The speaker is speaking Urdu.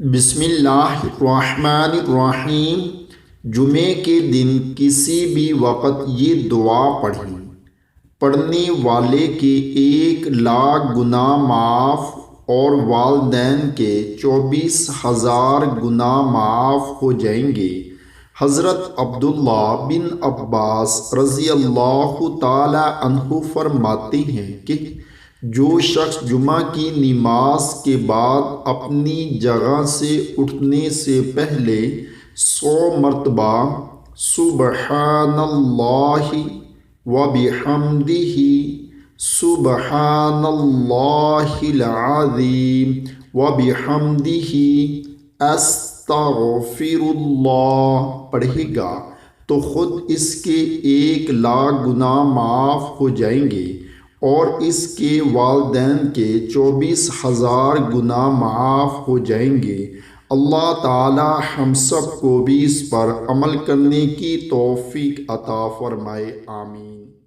بسم اللہ الرحمن الرحیم۔ جمعے کے دن کسی بھی وقت یہ دعا پڑھیں، پڑھنے والے کے 1,00,000 گناہ معاف اور والدین کے 24,000 گناہ معاف ہو جائیں گے۔ حضرت عبداللہ بن عباس رضی اللہ تعالی عنہ فرماتے ہیں کہ جو شخص جمعہ کی نماز کے بعد اپنی جگہ سے اٹھنے سے پہلے 100 مرتبہ سبحان اللہ وبحمدہ سبحان اللہ العظیم وبحمدہ استغفر اللہ پڑھے گا تو خود اس کے 1,00,000 گناہ معاف ہو جائیں گے اور اس کے والدین کے 24,000 گناہ معاف ہو جائیں گے۔ اللہ تعالی ہم سب کو بھی اس پر عمل کرنے کی توفیق عطا فرمائے، آمین۔